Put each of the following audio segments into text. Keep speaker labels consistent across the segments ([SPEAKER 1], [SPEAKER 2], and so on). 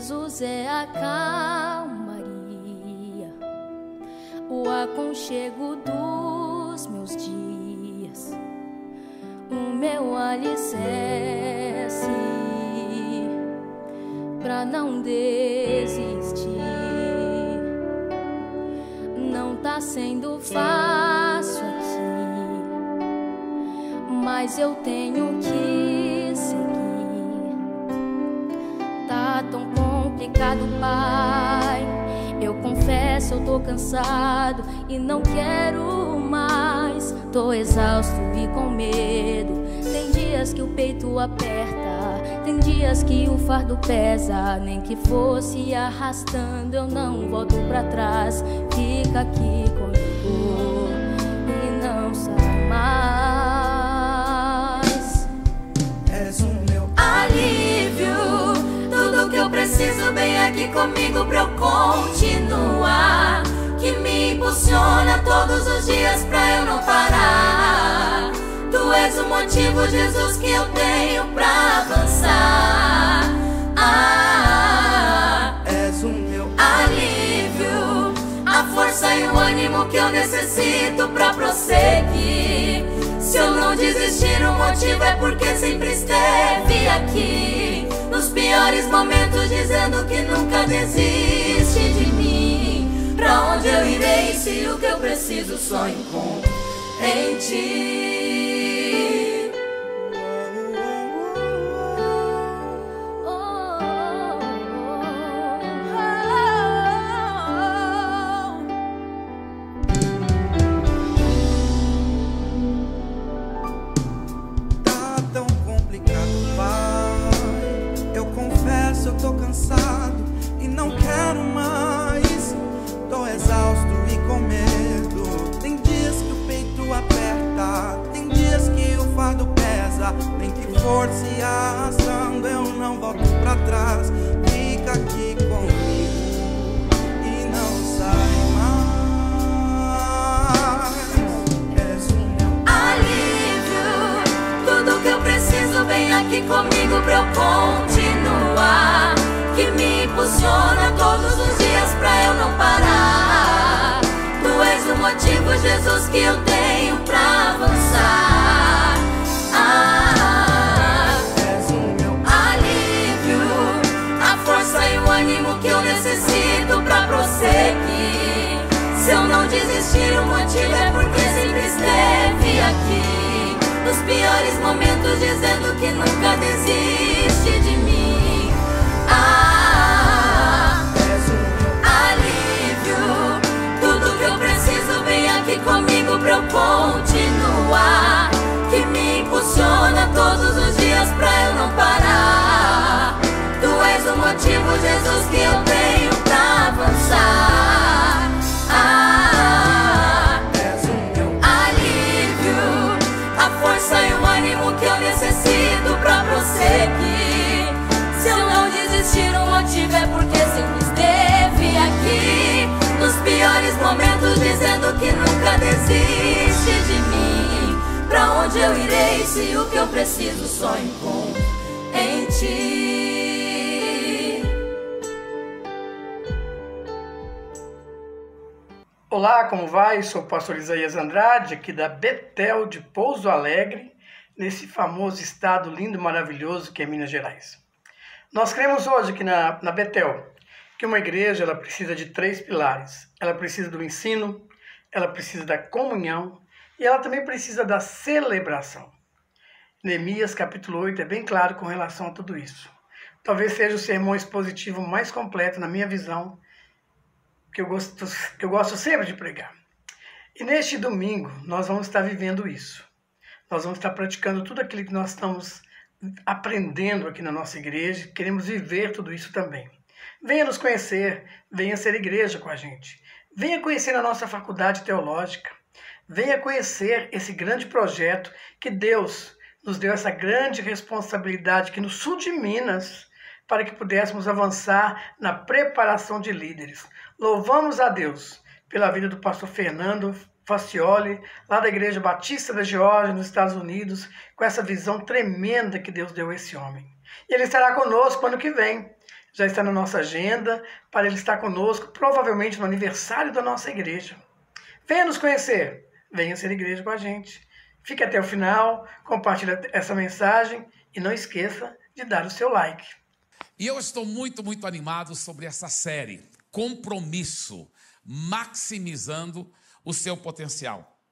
[SPEAKER 1] Jesus é a calmaria, o aconchego dos meus dias, o meu alicerce, pra não desistir. Não tá sendo fácil aqui, mas eu tenho que seguir. Tá tão complicado, Pai. Eu confesso, eu tô cansado e não quero mais. Tô exausto e com medo. Tem dias que o peito aperta, tem dias que o fardo pesa. Nem que fosse arrastando, eu não volto pra trás. Fica aqui comigo e não sai mais.
[SPEAKER 2] És o meu alívio, tudo que eu preciso bem aqui comigo pra eu continuar, que me impulsiona todos os dias pra eu não parar. Tu és o motivo, Jesus, que eu tenho pra avançar. És o meu alívio, a força e o ânimo que eu necessito pra prosseguir. Se eu não desistir, o motivo é porque sempre esteve aqui, nos piores momentos, dizendo que nunca desiste de mim. Pra onde eu irei se o que eu preciso só encontro em ti?
[SPEAKER 3] Eu tô cansado e não quero mais. Tô exausto e com medo. Tem dias que o peito aperta, tem dias que o fardo pesa. Nem que for se arrastando, eu não volto pra trás. Fica aqui comigo e não sai mais. És o meu
[SPEAKER 2] alívio, tudo que eu preciso vem aqui comigo pra eu continuar, que me impulsiona todos os dias pra eu não parar. Tu és o motivo, Jesus, que eu tenho pra avançar.
[SPEAKER 3] És o meu
[SPEAKER 2] alívio, a força e o ânimo que eu necessito pra prosseguir. Se eu não desistir, o motivo é porque sempre esteve aqui, nos piores momentos, dizendo que nunca desiste de mim.
[SPEAKER 3] és o meu
[SPEAKER 2] Alívio, tudo que eu preciso vem aqui comigo pra eu continuar, que me impulsiona todos os dias pra eu não parar. Tu és o motivo, Jesus, que eu tenho pra avançar.
[SPEAKER 3] és o meu
[SPEAKER 2] Alívio, a força e o ânimo que eu necessito pra prosseguir. Se eu não desistir, o motivo é porque sempre esteve aqui, nos piores momentos, dizendo que nunca desiste de mim. Pra onde eu irei se o que eu preciso só encontro em ti?
[SPEAKER 4] Olá, como vai? Sou o pastor Isaías Andrade, aqui da Betel de Pouso Alegre, nesse famoso estado lindo e maravilhoso que é Minas Gerais. Nós cremos hoje aqui na Betel que uma igreja ela precisa de 3 pilares. Ela precisa do ensino, ela precisa da comunhão e ela também precisa da celebração. Neemias capítulo 8 é bem claro com relação a tudo isso. Talvez seja o sermão expositivo mais completo, na minha visão, que eu gosto sempre de pregar. E neste domingo nós vamos estar vivendo isso. Nós vamos estar praticando tudo aquilo que nós estamos aprendendo aqui na nossa igreja. Queremos viver tudo isso também. Venha nos conhecer, venha ser igreja com a gente. Venha conhecer a nossa faculdade teológica. Venha conhecer esse grande projeto que Deus nos deu, essa grande responsabilidade aqui no sul de Minas, para que pudéssemos avançar na preparação de líderes. Louvamos a Deus pela vida do pastor Fernando Facioli, lá da Igreja Batista da Geórgia, nos Estados Unidos, com essa visão tremenda que Deus deu a esse homem. E ele estará conosco ano que vem. já está na nossa agenda para ele estar conosco, provavelmente no aniversário da nossa igreja. Venha nos conhecer, venha ser igreja com a gente. Fique até o final, compartilhe essa mensagem e não esqueça de dar o seu like.
[SPEAKER 5] E eu estou muito, muito animado sobre essa série, Compromisso, maximizando o seu potencial.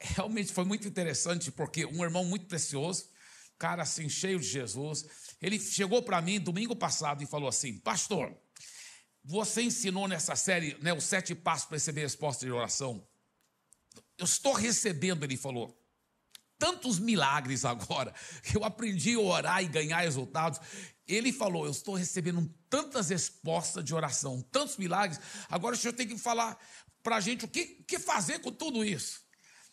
[SPEAKER 5] Realmente foi muito interessante, porque um irmão muito precioso, cara assim, cheio de Jesus, ele chegou para mim domingo passado e falou assim: pastor, você ensinou nessa série, né, os 7 passos para receber resposta de oração. Eu estou recebendo, ele falou, tantos milagres agora, que eu aprendi a orar e ganhar resultados. Ele falou, eu estou recebendo tantas respostas de oração, tantos milagres, agora o senhor tem que falar para a gente o que fazer com tudo isso.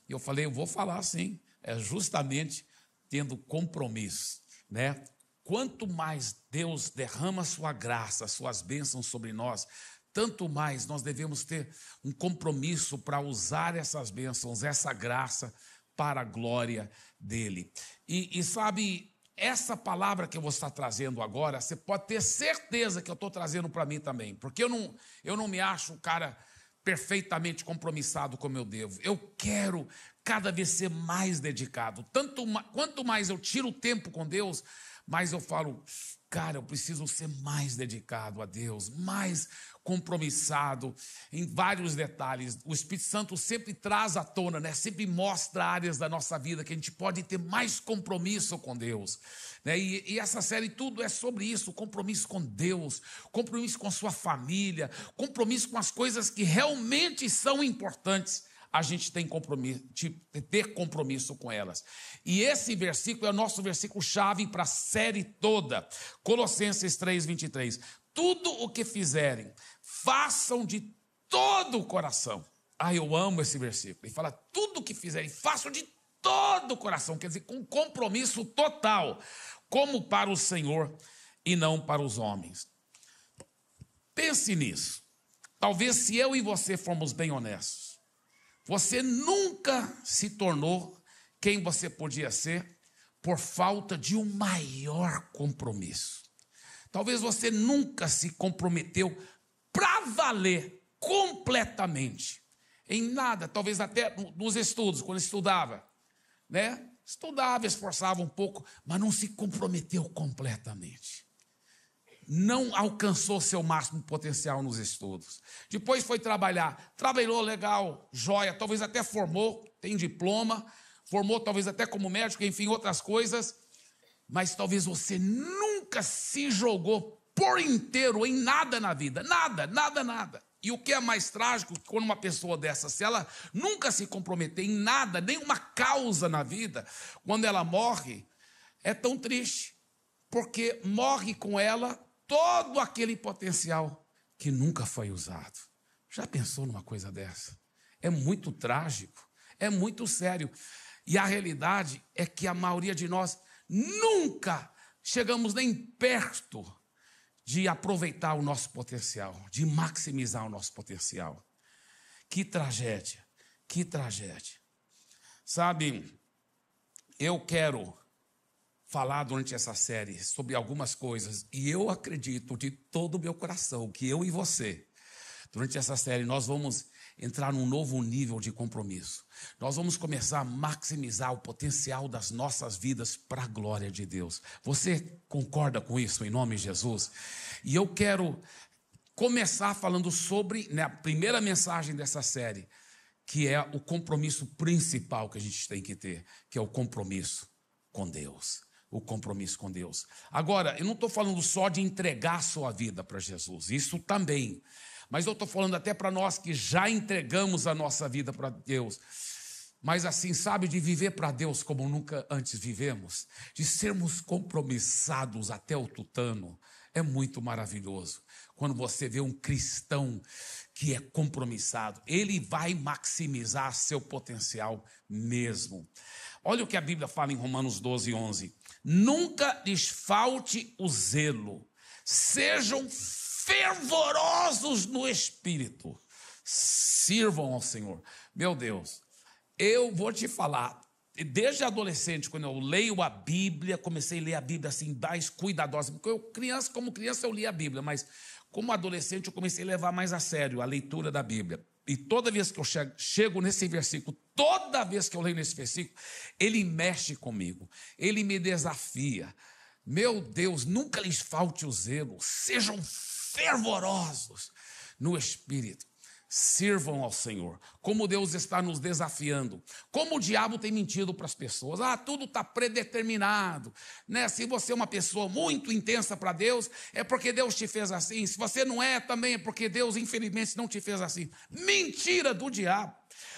[SPEAKER 5] E eu falei, eu vou falar sim, é justamente tendo compromisso, né? Quanto mais Deus derrama sua graça, suas bênçãos sobre nós, tanto mais nós devemos ter um compromisso para usar essas bênçãos, essa graça, para a glória dele. E sabe, essa palavra que eu vou estar trazendo agora, você pode ter certeza que eu estou trazendo para mim também, porque eu não me acho um cara perfeitamente compromissado como eu devo. Eu quero cada vez ser mais dedicado. Quanto mais eu tiro o tempo com Deus, mais eu falo, cara, eu preciso ser mais dedicado a Deus, mais compromissado em vários detalhes. O Espírito Santo sempre traz à tona, né? Sempre mostra áreas da nossa vida que a gente pode ter mais compromisso com Deus, né? E essa série tudo é sobre isso, compromisso com Deus, compromisso com sua família, compromisso com as coisas que realmente são importantes. A gente tem ter compromisso com elas. E esse versículo é o nosso versículo-chave para a série toda. Colossenses 3:23. Tudo o que fizerem, façam de todo o coração. Eu amo esse versículo. Ele fala, tudo o que fizerem, façam de todo o coração. Quer dizer, com compromisso total, como para o Senhor e não para os homens. Pense nisso. Talvez se eu e você formos bem honestos, você nunca se tornou quem você podia ser por falta de um maior compromisso. Talvez você nunca se comprometeu para valer completamente em nada, talvez até nos estudos, quando estudava, né? Estudava, esforçava um pouco, mas não se comprometeu completamente. Não alcançou seu máximo potencial nos estudos. Depois foi trabalhar. Trabalhou legal, joia, talvez até formou, tem diploma, formou talvez até como médico, enfim, outras coisas. Mas talvez você nunca se jogou por inteiro em nada na vida. Nada, nada, nada. E o que é mais trágico, quando uma pessoa dessa, se ela nunca se comprometer em nada, nenhuma causa na vida, quando ela morre, é tão triste. Porque morre com ela todo aquele potencial que nunca foi usado. Já pensou numa coisa dessa? É muito trágico, é muito sério. E a realidade é que a maioria de nós nunca chegamos nem perto de aproveitar o nosso potencial, de maximizar o nosso potencial. Que tragédia, que tragédia. Sabe, eu quero falar durante essa série sobre algumas coisas, e eu acredito de todo o meu coração que eu e você, durante essa série, nós vamos entrar num novo nível de compromisso. Nós vamos começar a maximizar o potencial das nossas vidas para a glória de Deus. Você concorda com isso, em nome de Jesus? E eu quero começar falando sobre, né, a primeira mensagem dessa série, que é o compromisso principal que a gente tem que ter, que é o compromisso com Deus. O compromisso com Deus. Agora, eu não estou falando só de entregar a sua vida para Jesus, isso também. Mas eu estou falando até para nós que já entregamos a nossa vida para Deus. Mas assim, sabe, de viver para Deus como nunca antes vivemos. De sermos compromissados até o tutano. É muito maravilhoso. Quando você vê um cristão que é compromissado, ele vai maximizar seu potencial mesmo. Olha o que a Bíblia fala em Romanos 12:11. Nunca lhes falte o zelo. Sejam fervorosos no Espírito. Sirvam ao Senhor. Meu Deus, eu vou te falar, desde adolescente, quando eu leio a Bíblia, comecei a ler a Bíblia assim, mais cuidadosa. Porque como criança eu lia a Bíblia, mas como adolescente eu comecei a levar mais a sério a leitura da Bíblia. E toda vez que eu chego nesse versículo, toda vez que eu leio nesse versículo, ele mexe comigo, ele me desafia. Meu Deus, nunca lhes falte o zelo, sejam fervorosos no Espírito. Sirvam ao Senhor, como Deus está nos desafiando, como o diabo tem mentido para as pessoas. Tudo está predeterminado, né? Se você é uma pessoa muito intensa para Deus, é porque Deus te fez assim. Se você não é, também é porque Deus, infelizmente, não te fez assim. Mentira do diabo.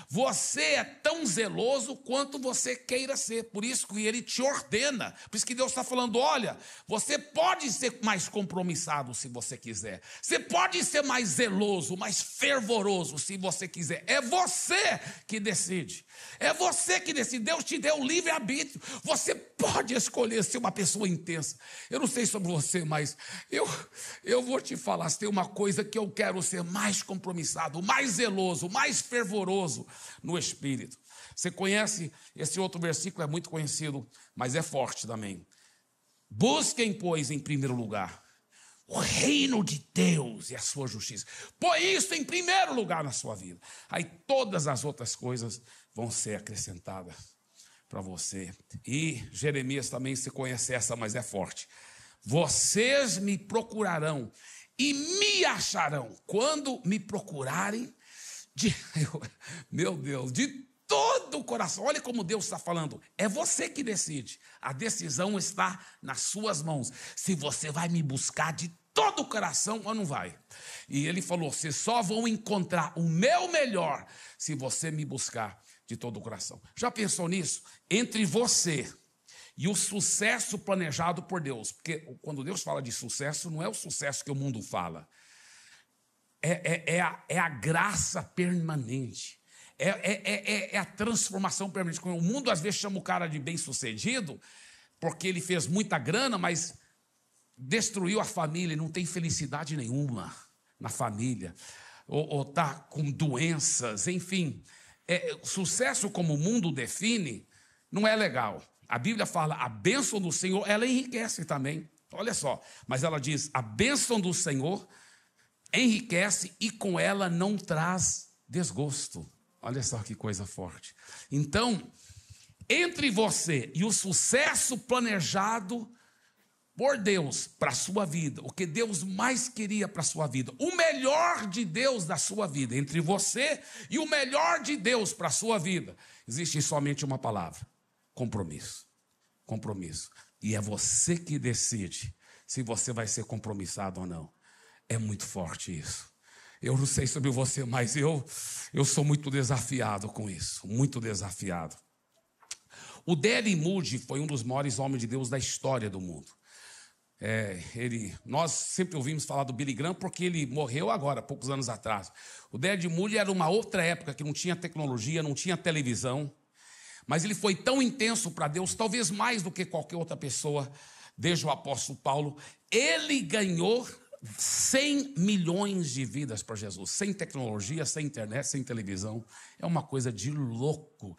[SPEAKER 5] Você é tão zeloso quanto você queira ser, por isso que ele te ordena, por isso que Deus está falando, olha, você pode ser mais compromissado se você quiser, você pode ser mais zeloso, mais fervoroso se você quiser, é você que decide, Deus te deu o livre-arbítrio, você pode escolher ser uma pessoa intensa. Eu não sei sobre você, mas eu vou te falar, se tem uma coisa que eu quero ser mais compromissado, mais zeloso, mais fervoroso no Espírito. Você conhece esse outro versículo, é muito conhecido, mas é forte também. Busquem, pois, em primeiro lugar o reino de Deus e a sua justiça. Põe isso em primeiro lugar na sua vida. Aí todas as outras coisas vão ser acrescentadas para você. E Jeremias também, se conhece essa, mas é forte. Vocês me procurarão e me acharão quando me procurarem meu Deus, de todo o coração. Olha como Deus está falando. É você que decide. A decisão está nas suas mãos. Se você vai me buscar de todo o coração ou não vai. E ele falou, vocês só vão encontrar o meu melhor se você me buscar de todo o coração. Já pensou nisso? Entre você e o sucesso planejado por Deus. Porque quando Deus fala de sucesso, não é o sucesso que o mundo fala. É a graça permanente, é a transformação permanente. O mundo às vezes chama o cara de bem-sucedido, porque ele fez muita grana, mas destruiu a família, não tem felicidade nenhuma na família, ou está com doenças, enfim. Sucesso como o mundo define, não é legal. A Bíblia fala, a bênção do Senhor, ela enriquece também. Olha só, mas ela diz, a bênção do Senhor enriquece e com ela não traz desgosto. Olha só que coisa forte. Então, entre você e o sucesso planejado por Deus para a sua vida, o que Deus mais queria para a sua vida, o melhor de Deus da sua vida, entre você e o melhor de Deus para a sua vida, existe somente uma palavra: compromisso. Compromisso. E é você que decide se você vai ser compromissado ou não. É muito forte isso. Eu não sei sobre você, mas eu sou muito desafiado com isso. Muito desafiado. O D.L. Moody foi um dos maiores homens de Deus da história do mundo. Nós sempre ouvimos falar do Billy Graham porque ele morreu agora, poucos anos atrás. O D.L. Moody era uma outra época que não tinha tecnologia, não tinha televisão. Mas ele foi tão intenso para Deus, talvez mais do que qualquer outra pessoa, desde o apóstolo Paulo. Ele ganhou 100 milhões de vidas para Jesus, sem tecnologia, sem internet, sem televisão. É uma coisa de louco,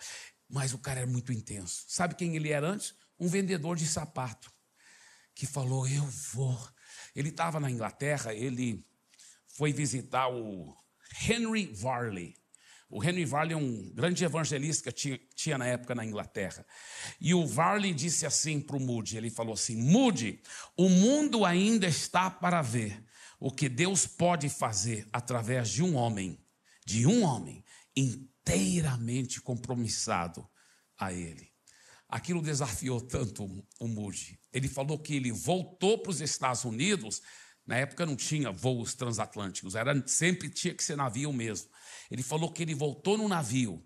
[SPEAKER 5] mas o cara era muito intenso. Sabe quem ele era antes? Um vendedor de sapato, que falou, eu vou. Ele estava na Inglaterra, ele foi visitar o Henry Varley. O Henry Varley é um grande evangelista que tinha na época na Inglaterra. E o Varley disse assim para o Moody, ele falou assim, Moody, o mundo ainda está para ver o que Deus pode fazer através de um homem inteiramente compromissado a Ele. Aquilo desafiou tanto o Moody. Ele falou que ele voltou para os Estados Unidos, na época não tinha voos transatlânticos, sempre tinha que ser navio mesmo. Ele falou que ele voltou no navio,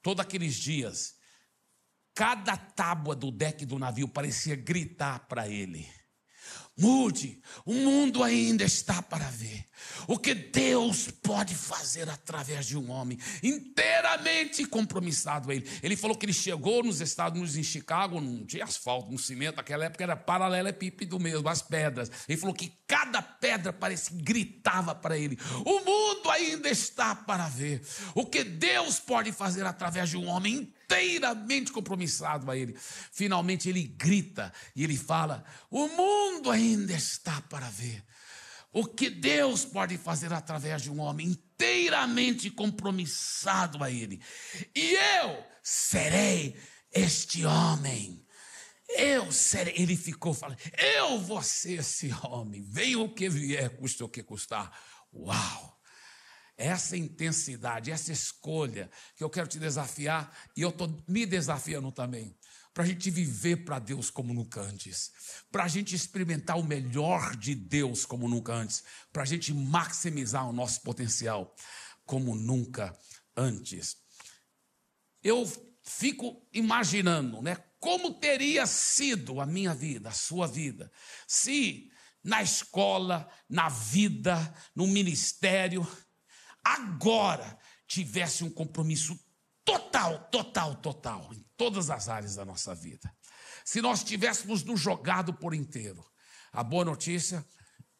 [SPEAKER 5] todos aqueles dias, cada tábua do deck do navio parecia gritar para ele, Moody, o mundo ainda está para ver o que Deus pode fazer através de um homem inteiramente compromissado a Ele. Ele falou que ele chegou nos Estados Unidos, em Chicago, não tinha asfalto, no cimento, naquela época era paralelepípedo mesmo, as pedras. Ele falou que cada pedra parecia que gritava para ele, o mundo ainda está para ver o que Deus pode fazer através de um homem inteiramente compromissado a Ele. Finalmente ele grita e ele fala: o mundo ainda está para ver o que Deus pode fazer através de um homem inteiramente compromissado a Ele. E eu serei este homem. Eu serei. Ele ficou falando: eu vou ser esse homem. Venha o que vier, custe o que custar. Uau! Essa intensidade, essa escolha que eu quero te desafiar, e eu estou me desafiando também, para a gente viver para Deus como nunca antes, para a gente experimentar o melhor de Deus como nunca antes, para a gente maximizar o nosso potencial como nunca antes. Eu fico imaginando, né, como teria sido a minha vida, a sua vida, se na escola, na vida, no ministério, agora tivesse um compromisso total em todas as áreas da nossa vida. Se nós tivéssemos nos jogado por inteiro. A boa notícia: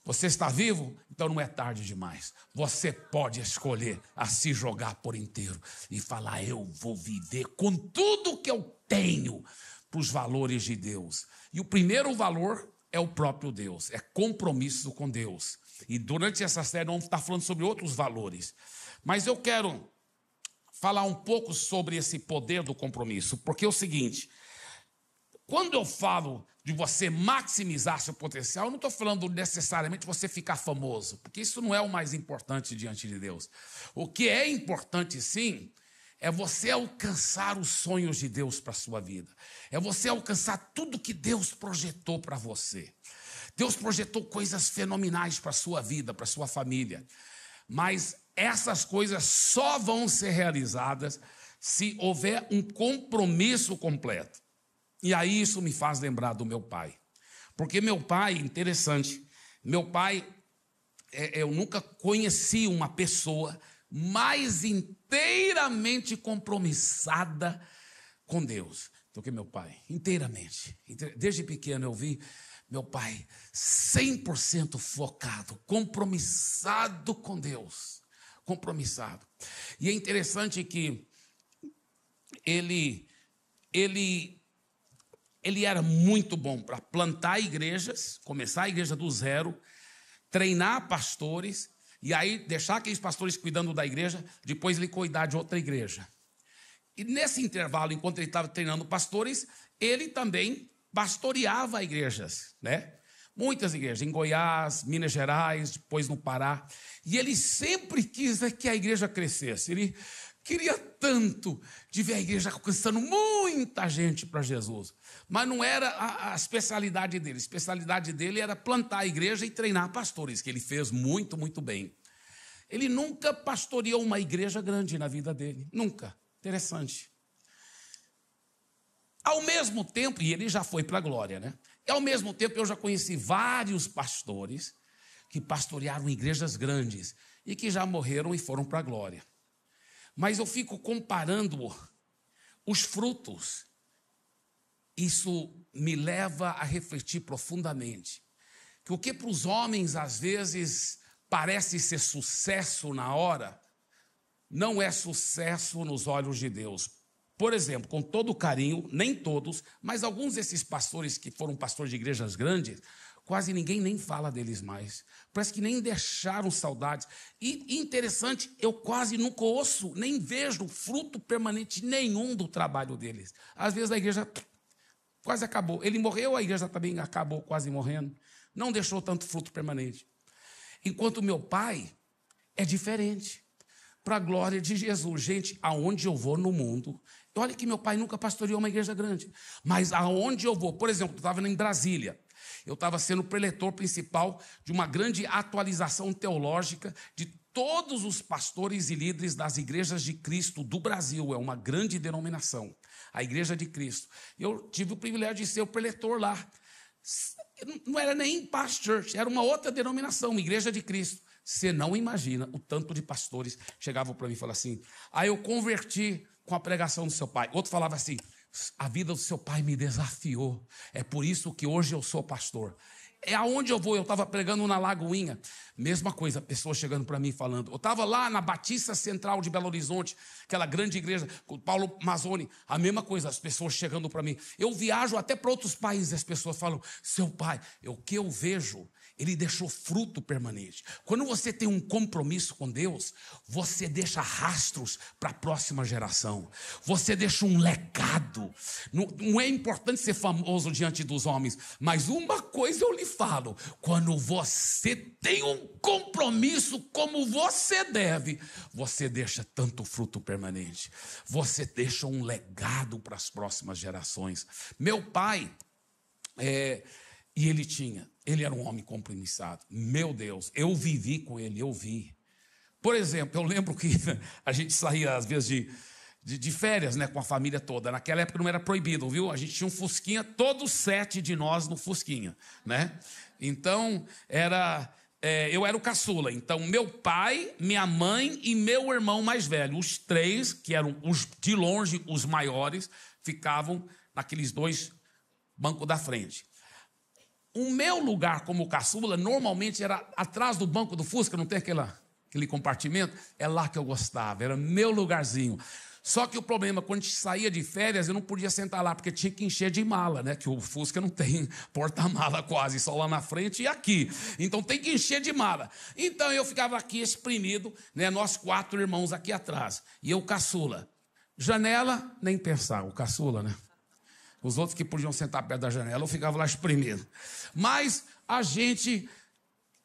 [SPEAKER 5] você está vivo, então não é tarde demais. Você pode escolher a se jogar por inteiro e falar: eu vou viver com tudo que eu tenho para os valores de Deus. E o primeiro valor é o próprio Deus, é compromisso com Deus. E durante essa série vamos estar falando sobre outros valores. Mas eu quero falar um pouco sobre esse poder do compromisso, porque é o seguinte: quando eu falo de você maximizar seu potencial, eu não estou falando necessariamente você ficar famoso, porque isso não é o mais importante diante de Deus. O que é importante, sim, é você alcançar os sonhos de Deus para a sua vida. É você alcançar tudo que Deus projetou para você. Deus projetou coisas fenomenais para a sua vida, para a sua família. Mas essas coisas só vão ser realizadas se houver um compromisso completo. E aí isso me faz lembrar do meu pai. Porque meu pai, interessante, meu pai, eu nunca conheci uma pessoa mais inteiramente compromissada com Deus do que meu pai. Inteiramente. Desde pequeno eu vi meu pai 100% focado, compromissado com Deus. Compromissado. E é interessante que ele era muito bom para plantar igrejas, começar a igreja do zero, treinar pastores, e aí deixar aqueles pastores cuidando da igreja, depois ele cuidar de outra igreja. E nesse intervalo, enquanto ele estava treinando pastores, ele também pastoreava igrejas, né? Muitas igrejas, em Goiás, Minas Gerais, depois no Pará. E ele sempre quis que a igreja crescesse. Ele queria tanto de ver a igreja alcançando muita gente para Jesus. Mas não era a especialidade dele. A especialidade dele era plantar a igreja e treinar pastores, que ele fez muito, muito bem. Ele nunca pastoreou uma igreja grande na vida dele. Nunca. Interessante. Ao mesmo tempo, e ele já foi para a glória, né? E ao mesmo tempo eu já conheci vários pastores que pastorearam igrejas grandes e que já morreram e foram para a glória. Mas eu fico comparando os frutos. Isso me leva a refletir profundamente que o que para os homens às vezes parece ser sucesso na hora, não é sucesso nos olhos de Deus. Por exemplo, com todo carinho, nem todos, mas alguns desses pastores que foram pastores de igrejas grandes, quase ninguém nem fala deles mais. Parece que nem deixaram saudades. E interessante, eu quase nunca ouço, nem vejo fruto permanente nenhum do trabalho deles. Às vezes a igreja quase acabou. Ele morreu, a igreja também acabou quase morrendo. Não deixou tanto fruto permanente. Enquanto meu pai é diferente. Para a glória de Jesus. Gente, aonde eu vou no mundo... Olha que meu pai nunca pastoreou uma igreja grande. Mas aonde eu vou... Por exemplo, eu estava em Brasília. Eu estava sendo preletor principal de uma grande atualização teológica de todos os pastores e líderes das igrejas de Cristo do Brasil. É uma grande denominação. A Igreja de Cristo. Eu tive o privilégio de ser o preletor lá. Não era nem Past Church, era uma outra denominação, Igreja de Cristo. Você não imagina o tanto de pastores chegavam para mim e falavam assim: eu converti com a pregação do seu pai. Outro falava assim: a vida do seu pai me desafiou. É por isso que hoje eu sou pastor. é aonde eu vou. Eu estava pregando na Lagoinha, mesma coisa, pessoas chegando para mim falando. Eu estava lá na Batista Central de Belo Horizonte, aquela grande igreja, com Paulo Mazzoni, a mesma coisa, as pessoas chegando para mim. Eu viajo até para outros países, as pessoas falam, seu pai, o que eu vejo, ele deixou fruto permanente. Quando você tem um compromisso com Deus, você deixa rastros para a próxima geração. Você deixa um legado. Não é importante ser famoso diante dos homens, mas uma coisa eu lhe falo, quando você tem um compromisso como você deve, você deixa tanto fruto permanente. Você deixa um legado para as próximas gerações. Meu pai, e ele era um homem compromissado. Meu Deus, eu vivi com ele, eu vi. Por exemplo, eu lembro que a gente saía às vezes de férias, né, com a família toda. Naquela época não era proibido, viu? A gente tinha um Fusquinha, todos 7 de nós no Fusquinha, né? Então, eu era o caçula. Então, meu pai, minha mãe e meu irmão mais velho, os 3, que eram de longe os maiores, ficavam naqueles 2 bancos da frente. O meu lugar como caçula, normalmente era atrás do banco do Fusca, não tem aquele compartimento? É lá que eu gostava, era meu lugarzinho. Só que o problema, quando a gente saía de férias, eu não podia sentar lá, porque tinha que encher de mala, né? Que o Fusca não tem porta-mala quase, só lá na frente e aqui. Então tem que encher de mala. Então eu ficava aqui exprimido, né? Nós 4 irmãos aqui atrás. E eu caçula. Janela, nem pensar, o caçula, né? Os outros que podiam sentar perto da janela, eu ficava lá exprimido. Mas a gente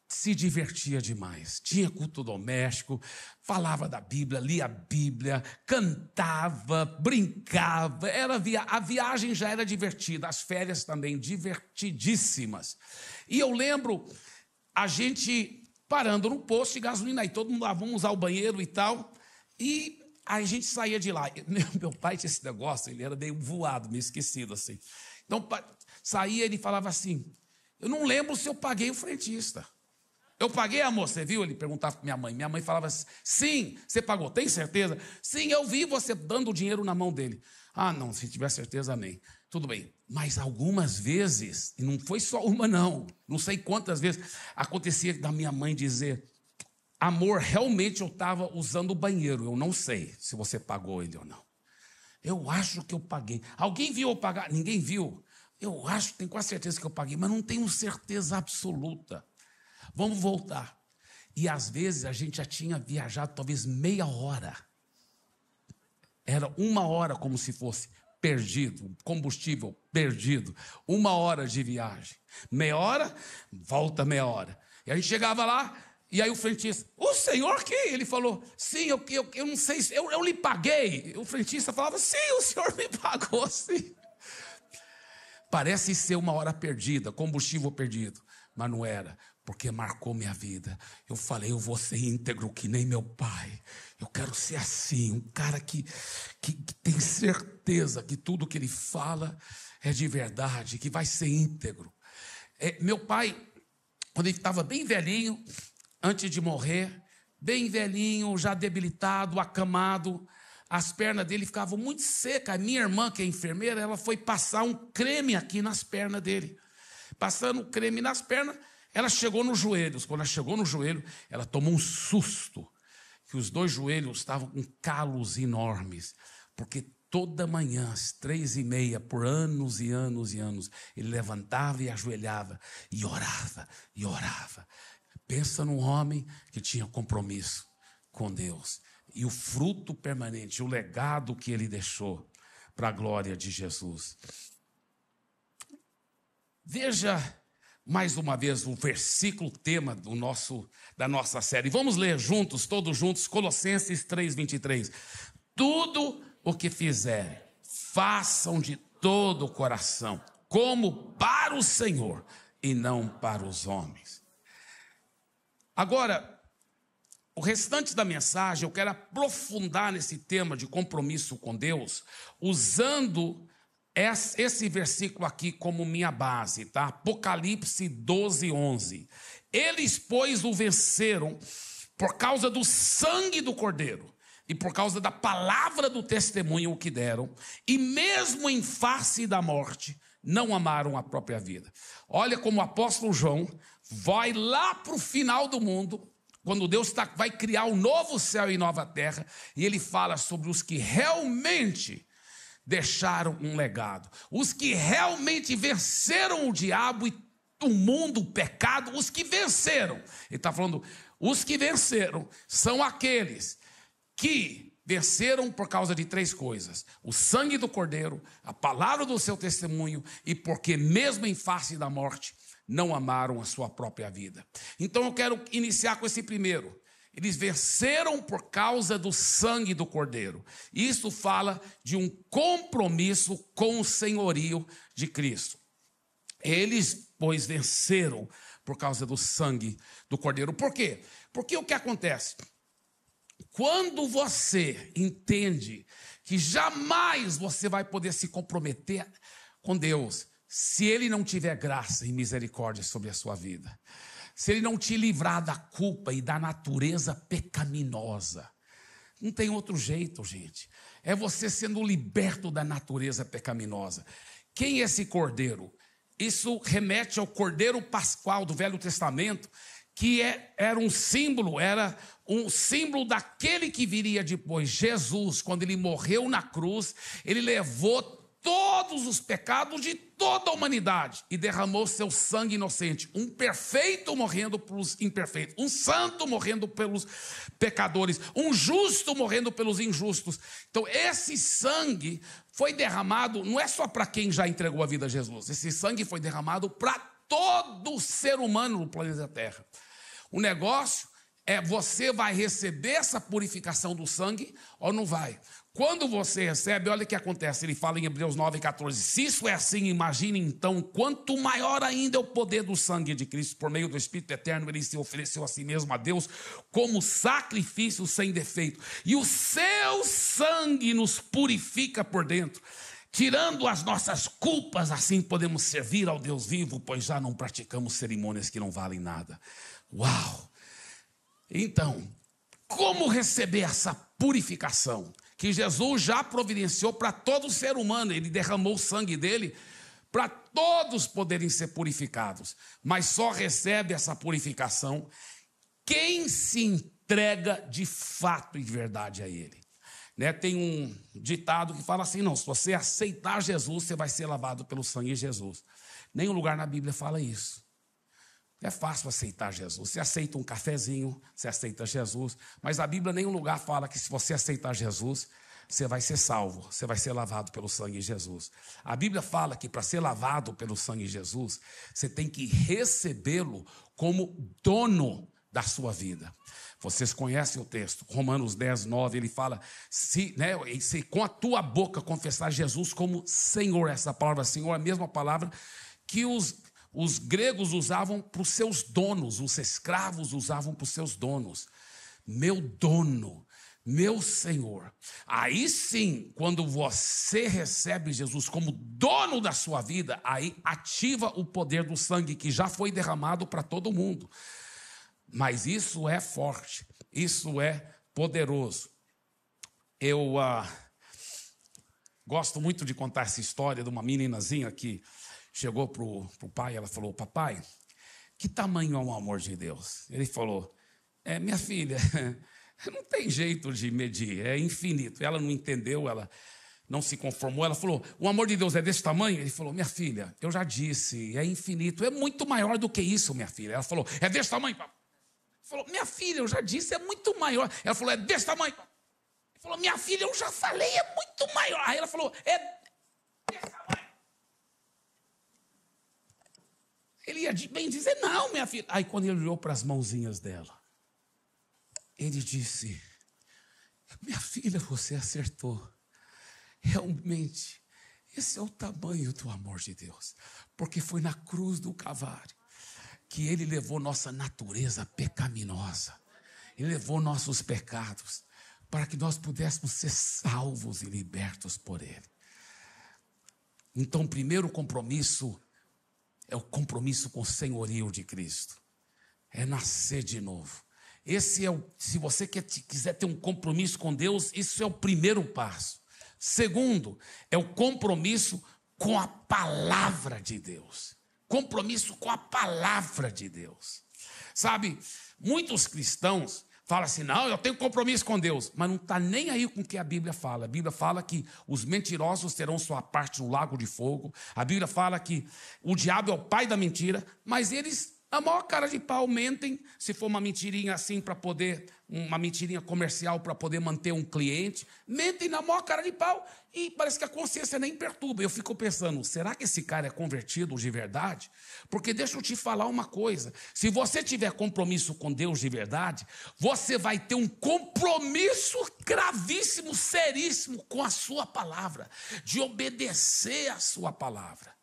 [SPEAKER 5] se divertia demais. Tinha culto doméstico, falava da Bíblia, lia a Bíblia, cantava, brincava. A viagem já era divertida, as férias também divertidíssimas. E eu lembro a gente parando num posto de gasolina, aí todo mundo lá, vamos usar o banheiro e tal. E a gente saía de lá. Meu pai tinha esse negócio, ele era meio voado, meio esquecido assim. Então saía, ele falava assim, eu não lembro se eu paguei o frentista. Eu paguei, amor, você viu? Ele perguntava para minha mãe. Minha mãe falava assim, sim, você pagou, tem certeza? Sim, eu vi você dando o dinheiro na mão dele. Ah, não, se tiver certeza, amém. Tudo bem. Mas algumas vezes, e não foi só uma não sei quantas vezes, acontecia da minha mãe dizer, amor, realmente eu estava usando o banheiro, eu não sei se você pagou ele ou não. Eu acho que eu paguei. Alguém viu eu pagar? Ninguém viu. Eu acho, tenho quase certeza que eu paguei, mas não tenho certeza absoluta. Vamos voltar. E às vezes a gente já tinha viajado talvez meia hora. Era 1 hora como se fosse perdido, combustível perdido. 1 hora de viagem. Meia hora, volta meia hora. E a gente chegava lá, e aí o frentista, o senhor que? Ele falou, sim, eu não sei, eu lhe paguei. O frentista falava, sim, o senhor me pagou, sim. Parece ser 1 hora perdida, combustível perdido. Mas não era, porque marcou minha vida. Eu falei, eu vou ser íntegro que nem meu pai. Eu quero ser assim, um cara que tem certeza que tudo que ele fala é de verdade, que vai ser íntegro. Meu pai, quando ele estava bem velhinho, antes de morrer, bem velhinho, já debilitado, acamado, as pernas dele ficavam muito secas. A minha irmã, que é enfermeira, ela foi passar um creme aqui nas pernas dele. Passando o creme nas pernas, ela chegou nos joelhos. Quando ela chegou no joelho, ela tomou um susto, que os 2 joelhos estavam com calos enormes, porque toda manhã, às 3h30, por anos e anos e anos, ele levantava e ajoelhava, e orava, e orava. Pensa num homem que tinha compromisso com Deus. E o fruto permanente, o legado que ele deixou para a glória de Jesus. Veja mais uma vez o versículo tema da nossa série. Vamos ler juntos, todos juntos, Colossenses 3:23. Tudo o que fizerem, façam de todo o coração, como para o Senhor e não para os homens. Agora, o restante da mensagem, eu quero aprofundar nesse tema de compromisso com Deus, usando esse versículo aqui como minha base, tá? Apocalipse 12:11. Eles, pois, o venceram por causa do sangue do Cordeiro e por causa da palavra do testemunho que deram, e mesmo em face da morte, não amaram a própria vida. Olha como o apóstolo João vai lá para o final do mundo, quando Deus vai criar um novo céu e nova terra, e ele fala sobre os que realmente deixaram um legado, os que realmente venceram o diabo e o mundo, o pecado, os que venceram. Ele está falando, os que venceram são aqueles que venceram por causa de 3 coisas: o sangue do Cordeiro, a palavra do seu testemunho, e porque mesmo em face da morte, não amaram a sua própria vida. Então eu quero iniciar com esse primeiro. Eles venceram por causa do sangue do Cordeiro. Isso fala de um compromisso com o senhorio de Cristo. Eles, pois, venceram por causa do sangue do Cordeiro. Por quê? Porque o que acontece? Quando você entende que jamais você vai poder se comprometer com Deus, se Ele não tiver graça e misericórdia sobre a sua vida, se Ele não te livrar da culpa e da natureza pecaminosa, não tem outro jeito, gente. É você sendo liberto da natureza pecaminosa. Quem é esse Cordeiro? Isso remete ao Cordeiro Pascual do Velho Testamento, que era um símbolo daquele que viria depois. Jesus, quando ele morreu na cruz, ele levou todos os pecados de toda a humanidade e derramou seu sangue inocente. Um perfeito morrendo pelos imperfeitos, um santo morrendo pelos pecadores, um justo morrendo pelos injustos. Então esse sangue foi derramado, não é só para quem já entregou a vida a Jesus, esse sangue foi derramado para todo ser humano no planeta Terra. O negócio é, você vai receber essa purificação do sangue ou não vai? Quando você recebe, olha o que acontece. Ele fala em Hebreus 9,14. Se isso é assim, imagine então quanto maior ainda é o poder do sangue de Cristo. Por meio do Espírito Eterno, ele se ofereceu a si mesmo a Deus como sacrifício sem defeito. E o seu sangue nos purifica por dentro, tirando as nossas culpas. Assim podemos servir ao Deus vivo, pois já não praticamos cerimônias que não valem nada. Uau! Então, como receber essa purificação que Jesus já providenciou para todo ser humano? Ele derramou o sangue dele para todos poderem ser purificados. Mas só recebe essa purificação quem se entrega de fato e de verdade a ele. Né? Tem um ditado que fala assim, não, se você aceitar Jesus, você vai ser lavado pelo sangue de Jesus. Nenhum lugar na Bíblia fala isso. É fácil aceitar Jesus. Você aceita um cafezinho, você aceita Jesus. Mas a Bíblia em nenhum lugar fala que se você aceitar Jesus, você vai ser salvo, você vai ser lavado pelo sangue de Jesus. A Bíblia fala que para ser lavado pelo sangue de Jesus, você tem que recebê-lo como dono da sua vida. Vocês conhecem o texto, Romanos 10, 9, ele fala, se com a tua boca confessar Jesus como Senhor, essa palavra Senhor é a mesma palavra que os gregos usavam para os seus donos, os escravos usavam para os seus donos. Meu dono, meu Senhor. Aí sim, quando você recebe Jesus como dono da sua vida, aí ativa o poder do sangue que já foi derramado para todo mundo. Mas isso é forte, isso é poderoso. Eu gosto muito de contar essa história de uma meninazinha que chegou para o pai, ela falou, papai, que tamanho é o amor de Deus? Ele falou, minha filha, não tem jeito de medir, é infinito. Ela não entendeu, ela não se conformou, ela falou, o amor de Deus é desse tamanho? Ele falou, minha filha, eu já disse, é infinito, é muito maior do que isso, minha filha. Ela falou, é desse tamanho, papai? Ele falou, minha filha, eu já disse, é muito maior. Ela falou, é desse tamanho, papai? Ele falou, minha filha, eu já falei, é muito maior. Aí ela falou, é desse tamanho. Ele ia bem dizer, não, minha filha. Aí quando ele olhou para as mãozinhas dela, ele disse, minha filha, você acertou. Realmente, esse é o tamanho do amor de Deus. Porque foi na cruz do Calvário que ele levou nossa natureza pecaminosa. Ele levou nossos pecados para que nós pudéssemos ser salvos e libertos por ele. Então, o primeiro compromisso é o compromisso com o senhorio de Cristo. É nascer de novo. Se você quiser ter um compromisso com Deus, isso é o primeiro passo. Segundo, é o compromisso com a palavra de Deus. Compromisso com a palavra de Deus. Sabe, muitos cristãos falam assim, não, eu tenho compromisso com Deus, mas não está nem aí com o que a Bíblia fala. A Bíblia fala que os mentirosos terão sua parte no lago de fogo. A Bíblia fala que o diabo é o pai da mentira, mas eles, a maior cara de pau, mentem, se for uma mentirinha assim para poder, uma mentirinha comercial para poder manter um cliente, mentem na maior cara de pau e parece que a consciência nem perturba. Eu fico pensando, será que esse cara é convertido de verdade? Porque deixa eu te falar uma coisa, se você tiver compromisso com Deus de verdade, você vai ter um compromisso gravíssimo, seríssimo com a sua palavra, de obedecer a sua palavra.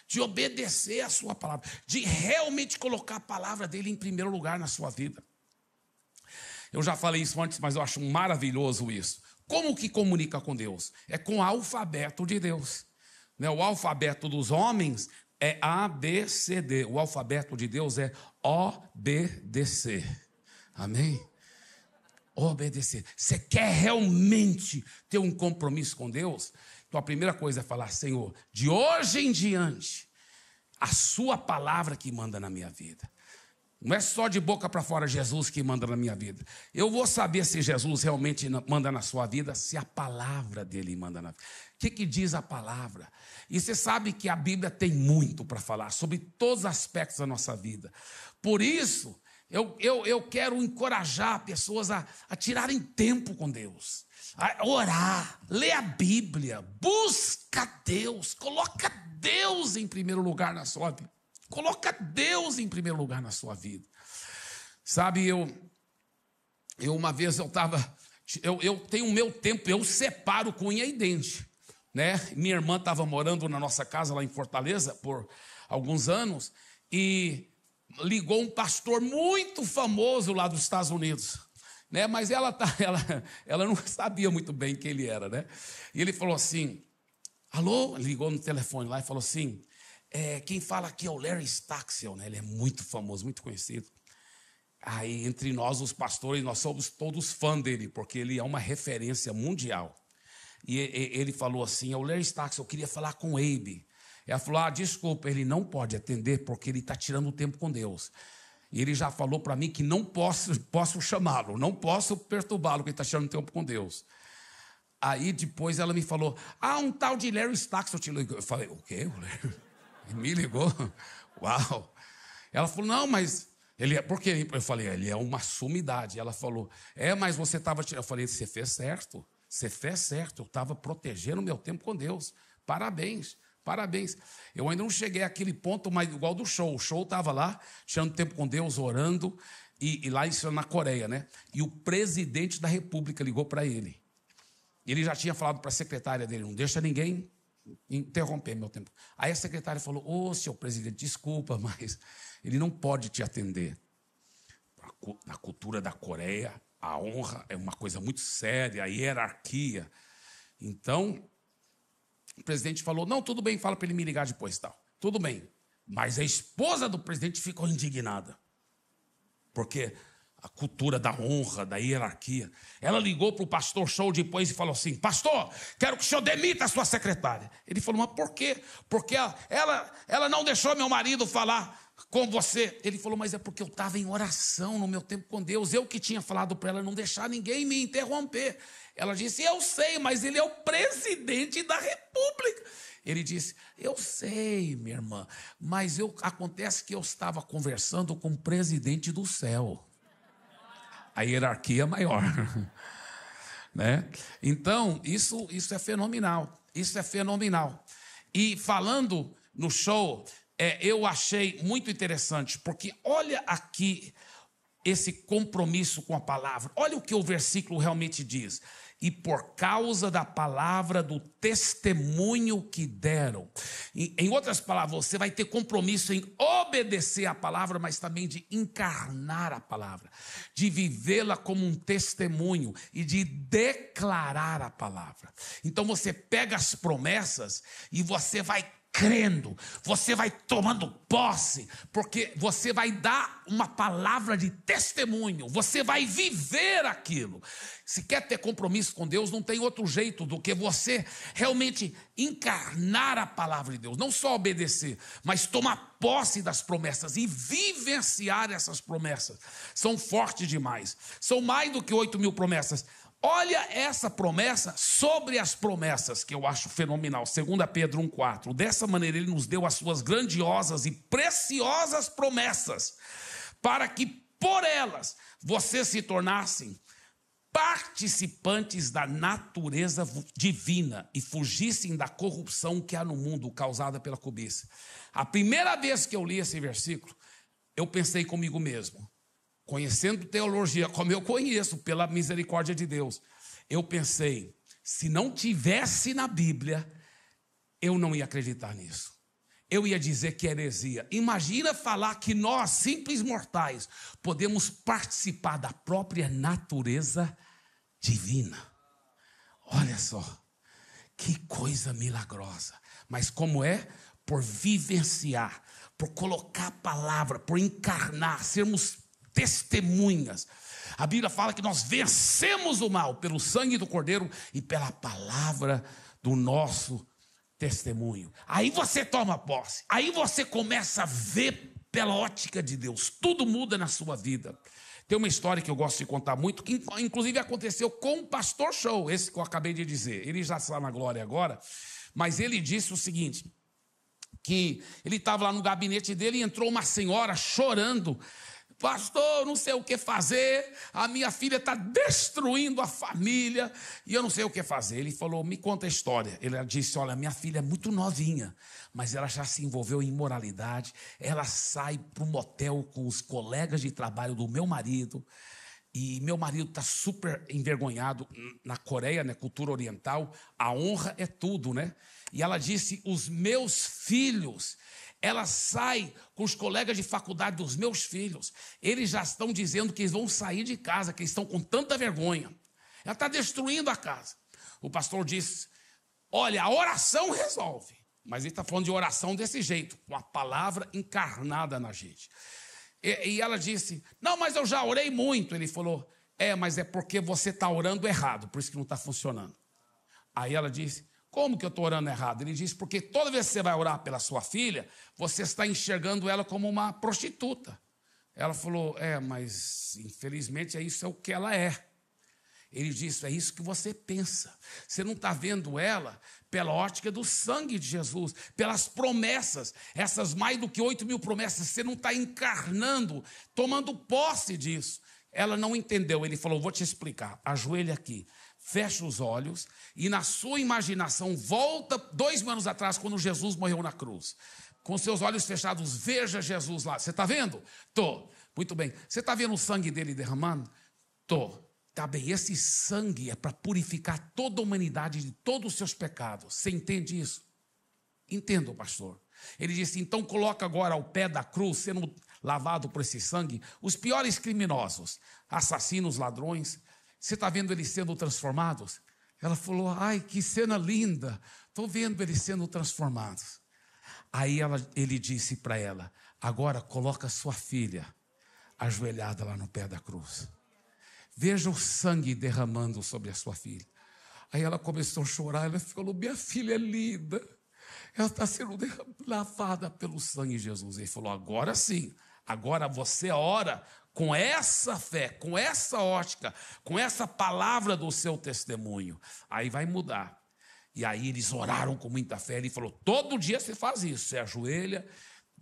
[SPEAKER 5] De obedecer a sua palavra, de realmente colocar a palavra dele em primeiro lugar na sua vida. Eu já falei isso antes, mas eu acho maravilhoso isso. Como que comunica com Deus? É com o alfabeto de Deus. O alfabeto dos homens é A, B, C, D. O alfabeto de Deus é obedecer. Amém? Obedecer. Você quer realmente ter um compromisso com Deus? Então a primeira coisa é falar, Senhor, de hoje em diante, a sua palavra que manda na minha vida. Não é só de boca para fora Jesus que manda na minha vida. Eu vou saber se Jesus realmente manda na sua vida, se a palavra dele manda na vida. O que diz a palavra? E você sabe que a Bíblia tem muito para falar sobre todos os aspectos da nossa vida. Por isso, eu quero encorajar pessoas a tirarem tempo com Deus. A orar, ler a Bíblia, busca Deus, coloca Deus em primeiro lugar na sua vida. Coloca Deus em primeiro lugar na sua vida. Sabe, eu uma vez eu tenho o meu tempo, eu separo com unha e dente, né? Minha irmã estava morando na nossa casa lá em Fortaleza por alguns anos e ligou um pastor muito famoso lá dos Estados Unidos. Né? Mas ela não sabia muito bem quem ele era, né? E ele falou assim, alô? Ligou no telefone lá e falou assim, quem fala aqui é o Larry Staxiel, né? Ele é muito famoso, muito conhecido. Aí, entre nós, os pastores, nós somos todos fãs dele, porque ele é uma referência mundial. E ele falou assim, é o Larry Staxiel, eu queria falar com o Abe. Ela falou, desculpa, ele não pode atender porque ele está tirando o tempo com Deus. E ele já falou para mim que não posso chamá-lo, não posso perturbá-lo, porque ele está tirando tempo com Deus. Aí depois ela me falou, um tal de Larry Staxiel te ligou. Eu falei, o quê? Ele me ligou? Uau! Ela falou, não, mas ele é, por quê? Eu falei, ele é uma sumidade. Ela falou, mas você estava tirando. Eu falei, você fez certo, eu estava protegendo o meu tempo com Deus. Parabéns. Eu ainda não cheguei àquele ponto mais igual do show. O show estava lá, tirando tempo com Deus, orando, e lá isso na Coreia, né? E o presidente da República ligou para ele. Ele já tinha falado para a secretária dele, não deixa ninguém interromper meu tempo. Aí a secretária falou, senhor presidente, desculpa, mas ele não pode te atender. Na cultura da Coreia, a honra é uma coisa muito séria, a hierarquia. Então, o presidente falou, não, tudo bem, fala para ele me ligar depois, tal. Tudo bem. Mas a esposa do presidente ficou indignada. Porque a cultura da honra, da hierarquia. Ela ligou para o pastor Show depois e falou assim, pastor, quero que o senhor demita a sua secretária. Ele falou, mas por quê? Porque ela não deixou meu marido falar com você. Ele falou, mas é porque eu estava em oração no meu tempo com Deus. Eu que tinha falado para ela não deixar ninguém me interromper. Ela disse, eu sei, mas ele é o presidente da República. Ele disse, eu sei, minha irmã, mas acontece que eu estava conversando com o presidente do céu. A hierarquia é maior. Né? Então, isso é fenomenal. Isso é fenomenal. E falando no show, eu achei muito interessante, porque olha aqui esse compromisso com a palavra. Olha o que o versículo realmente diz. E por causa da palavra do testemunho que deram. Em outras palavras, você vai ter compromisso em obedecer a palavra, mas também de encarnar a palavra, de vivê-la como um testemunho e de declarar a palavra. Então você pega as promessas e você vai crendo, você vai tomando posse, porque você vai dar uma palavra de testemunho, você vai viver aquilo. Se quer ter compromisso com Deus, não tem outro jeito do que você realmente encarnar a palavra de Deus, não só obedecer, mas tomar posse das promessas e vivenciar essas promessas. São fortes demais, são mais do que 8.000 promessas. Olha essa promessa sobre as promessas, que eu acho fenomenal. 2 Pedro 1,4. Dessa maneira ele nos deu as suas grandiosas e preciosas promessas, para que por elas vocês se tornassem participantes da natureza divina e fugissem da corrupção que há no mundo causada pela cobiça. A primeira vez que eu li esse versículo, eu pensei comigo mesmo, conhecendo teologia, como eu conheço, pela misericórdia de Deus, eu pensei, se não tivesse na Bíblia, eu não ia acreditar nisso. Eu ia dizer que é heresia. Imagina falar que nós, simples mortais, podemos participar da própria natureza divina. Olha só, que coisa milagrosa. Mas como é? Por vivenciar, por colocar a palavra, por encarnar, sermos testemunhas. A Bíblia fala que nós vencemos o mal pelo sangue do Cordeiro e pela palavra do nosso testemunho. Aí você toma posse, aí você começa a ver pela ótica de Deus, tudo muda na sua vida. Tem uma história que eu gosto de contar muito, que inclusive aconteceu com o pastor Show, esse que eu acabei de dizer. Ele já está na glória agora, mas ele disse o seguinte, que ele estava lá no gabinete dele e entrou uma senhora chorando. Pastor, não sei o que fazer, a minha filha está destruindo a família e eu não sei o que fazer. Ele falou, me conta a história. Ele disse, olha, minha filha é muito novinha, mas ela já se envolveu em imoralidade, ela sai para um motel com os colegas de trabalho do meu marido, e meu marido está super envergonhado. Na Coreia, né, cultura oriental, a honra é tudo, né? E ela disse, os meus filhos... Ela sai com os colegas de faculdade dos meus filhos. Eles já estão dizendo que eles vão sair de casa, que eles estão com tanta vergonha. Ela está destruindo a casa. O pastor disse, olha, a oração resolve. Mas ele está falando de oração desse jeito, com a palavra encarnada na gente. E ela disse, não, mas eu já orei muito. Ele falou, mas é porque você está orando errado, por isso que não está funcionando. Aí ela disse, como que eu estou orando errado? Ele disse, porque toda vez que você vai orar pela sua filha, você está enxergando ela como uma prostituta. Ela falou, mas infelizmente isso é o que ela é. Ele disse, é isso que você pensa. Você não está vendo ela pela ótica do sangue de Jesus, pelas promessas, essas mais do que 8.000 promessas, você não está encarnando, tomando posse disso. Ela não entendeu, ele falou, vou te explicar, ajoelha aqui. Fecha os olhos e na sua imaginação volta 2.000 anos atrás, quando Jesus morreu na cruz. Com seus olhos fechados, veja Jesus lá. Você está vendo? Tô. Muito bem. Você está vendo o sangue dele derramando? Tô. Tá bem. Esse sangue é para purificar toda a humanidade de todos os seus pecados. Você entende isso? Entendo, pastor. Ele disse, então coloca agora ao pé da cruz, sendo lavado por esse sangue, os piores criminosos, assassinos, ladrões. Você está vendo eles sendo transformados? Ela falou, ai, que cena linda. Estou vendo eles sendo transformados. Aí ele disse para ela, agora coloca sua filha ajoelhada lá no pé da cruz. Veja o sangue derramando sobre a sua filha. Aí ela começou a chorar, ela falou, minha filha é linda. Ela está sendo lavada pelo sangue de Jesus. Ele falou, agora sim, agora você ora com essa fé, com essa ótica, com essa palavra do seu testemunho. Aí vai mudar. E aí eles oraram com muita fé. Ele falou, todo dia você faz isso. Você ajoelha,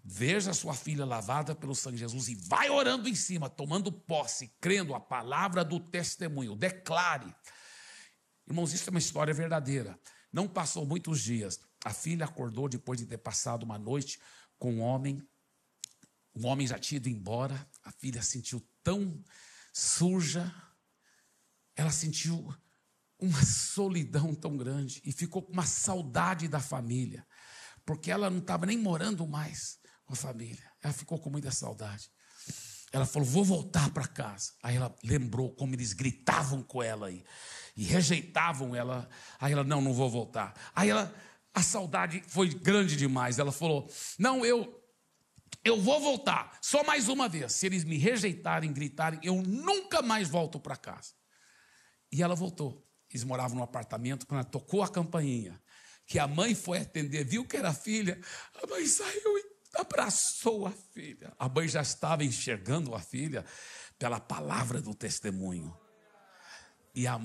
[SPEAKER 5] veja a sua filha lavada pelo sangue de Jesus e vai orando em cima, tomando posse, crendo a palavra do testemunho. Declare. Irmãos, isso é uma história verdadeira. Não passou muitos dias. A filha acordou depois de ter passado uma noite com um homem. O homem já tinha ido embora, a filha se sentiu tão suja, ela sentiu uma solidão tão grande e ficou com uma saudade da família, porque ela não estava nem morando mais com a família, ela ficou com muita saudade. Ela falou, vou voltar para casa. Aí ela lembrou como eles gritavam com ela e rejeitavam ela. Aí ela, não vou voltar. Aí ela A saudade foi grande demais. Ela falou, não, eu vou voltar, só mais uma vez. Se eles me rejeitarem, gritarem, eu nunca mais volto para casa. E ela voltou. Eles moravam num apartamento, quando ela tocou a campainha, que a mãe foi atender, viu que era a filha, a mãe saiu e abraçou a filha. A mãe já estava enxergando a filha pela palavra do testemunho. E a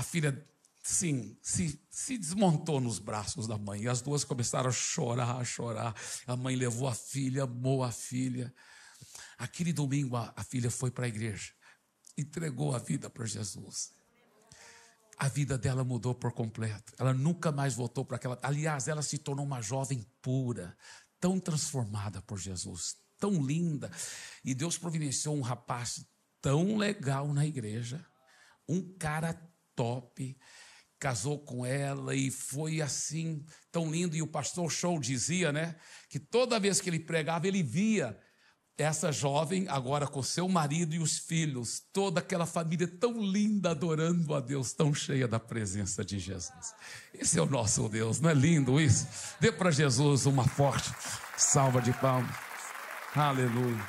[SPEAKER 5] filha, sim, se desmontou nos braços da mãe. E as duas começaram a chorar. A mãe levou a filha, amou a filha. Aquele domingo a filha foi para a igreja, entregou a vida para Jesus. A vida dela mudou por completo. Ela nunca mais voltou para aquela... Aliás, ela se tornou uma jovem pura, tão transformada por Jesus, tão linda. E Deus providenciou um rapaz tão legal na igreja, um cara top, casou com ela e foi assim, tão lindo. E o pastor Show dizia, né, que toda vez que ele pregava, ele via essa jovem, agora com seu marido e os filhos, toda aquela família tão linda, adorando a Deus, tão cheia da presença de Jesus. Esse é o nosso Deus, não é lindo isso? Dê para Jesus uma forte salva de palmas. Aleluia.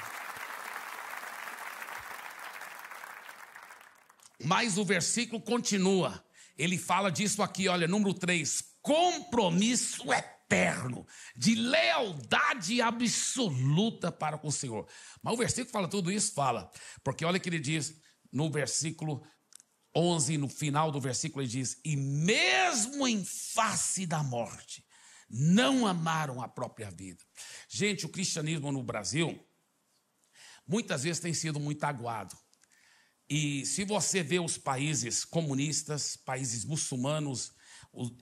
[SPEAKER 5] Mas o versículo continua. Ele fala disso aqui, olha, número 3. Compromisso eterno, de lealdade absoluta para com o Senhor. Mas o versículo fala tudo isso? Fala. Porque olha o que ele diz no versículo 11, no final do versículo ele diz, e mesmo em face da morte, não amaram a própria vida. Gente, o cristianismo no Brasil, muitas vezes tem sido muito aguado. E se você vê os países comunistas, países muçulmanos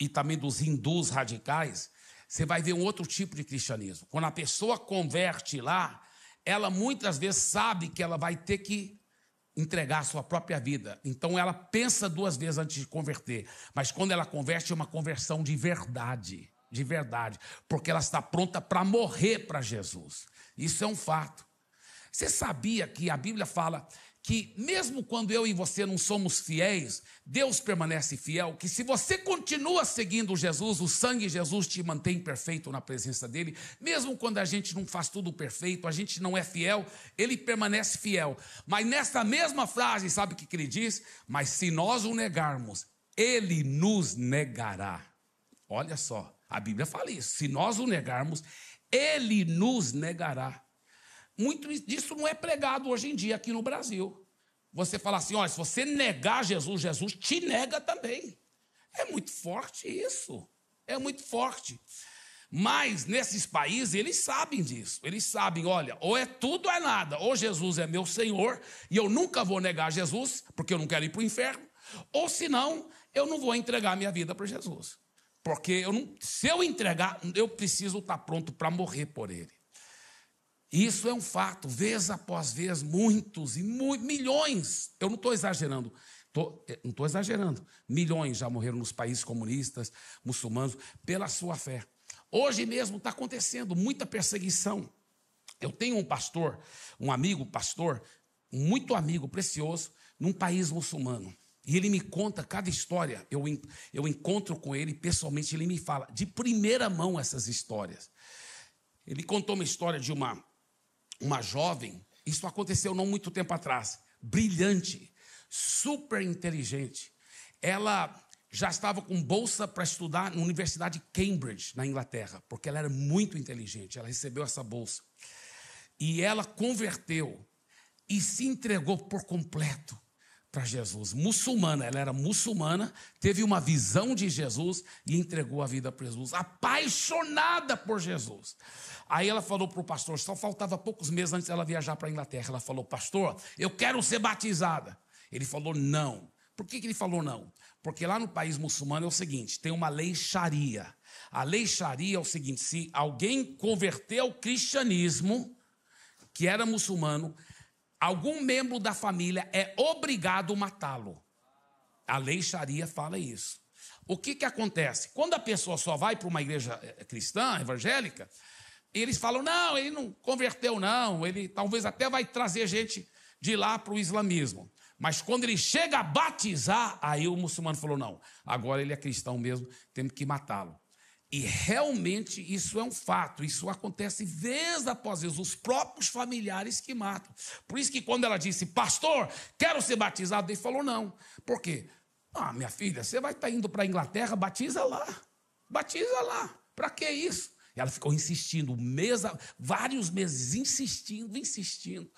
[SPEAKER 5] e também dos hindus radicais, você vai ver um outro tipo de cristianismo. Quando a pessoa converte lá, ela muitas vezes sabe que ela vai ter que entregar a sua própria vida. Então ela pensa 2 vezes antes de converter. Mas quando ela converte, é uma conversão de verdade, porque ela está pronta para morrer para Jesus. Isso é um fato. Você sabia que a Bíblia fala que mesmo quando eu e você não somos fiéis, Deus permanece fiel, que se você continua seguindo Jesus, o sangue de Jesus te mantém perfeito na presença dele, mesmo quando a gente não faz tudo perfeito, a gente não é fiel, ele permanece fiel. Mas nessa mesma frase, sabe o que ele diz? Mas se nós o negarmos, ele nos negará. Olha só, a Bíblia fala isso, se nós o negarmos, ele nos negará. Muito disso não é pregado hoje em dia aqui no Brasil. Você fala assim, olha, se você negar Jesus, Jesus te nega também. É muito forte isso. É muito forte. Mas nesses países, eles sabem disso. Eles sabem, olha, ou é tudo ou é nada. Ou Jesus é meu Senhor e eu nunca vou negar Jesus, porque eu não quero ir para o inferno. Ou senão, eu não vou entregar minha vida para Jesus. Porque se eu entregar, eu preciso estar pronto para morrer por ele. Isso é um fato, vez após vez, muitos e milhões, eu não estou exagerando, não estou exagerando, milhões já morreram nos países comunistas, muçulmanos, pela sua fé. Hoje mesmo está acontecendo muita perseguição. Eu tenho um pastor, um amigo pastor, muito amigo, precioso, num país muçulmano. E ele me conta cada história, eu encontro com ele pessoalmente, ele me fala de primeira mão essas histórias. Ele contou uma história de uma jovem, isso aconteceu não muito tempo atrás, brilhante, super inteligente. Ela já estava com bolsa para estudar na Universidade de Cambridge, na Inglaterra, porque ela era muito inteligente, ela recebeu essa bolsa. E ela converteu e se entregou por completo para Jesus. Muçulmana, ela era muçulmana, teve uma visão de Jesus e entregou a vida para Jesus, apaixonada por Jesus. Aí ela falou para o pastor, só faltava poucos meses antes dela viajar para a Inglaterra, ela falou, pastor, eu quero ser batizada. Ele falou não. Por que ele falou não? Porque lá no país muçulmano é o seguinte, tem uma lei Sharia. A lei Sharia é o seguinte, se alguém converter ao cristianismo, que era muçulmano, algum membro da família é obrigado a matá-lo. A lei Sharia fala isso. O que acontece? Quando a pessoa só vai para uma igreja cristã, evangélica, eles falam, não, ele não converteu não, ele talvez até vai trazer gente de lá para o islamismo. Mas quando ele chega a batizar, aí o muçulmano falou, não, agora ele é cristão mesmo, temos que matá-lo. E realmente isso é um fato, isso acontece vez após vez, os próprios familiares que matam. Por isso que quando ela disse, pastor, quero ser batizado, ele falou não. Por quê? Minha filha, você vai estar indo para a Inglaterra, batiza lá. Batiza lá. Para que isso? E ela ficou insistindo, vários meses, insistindo.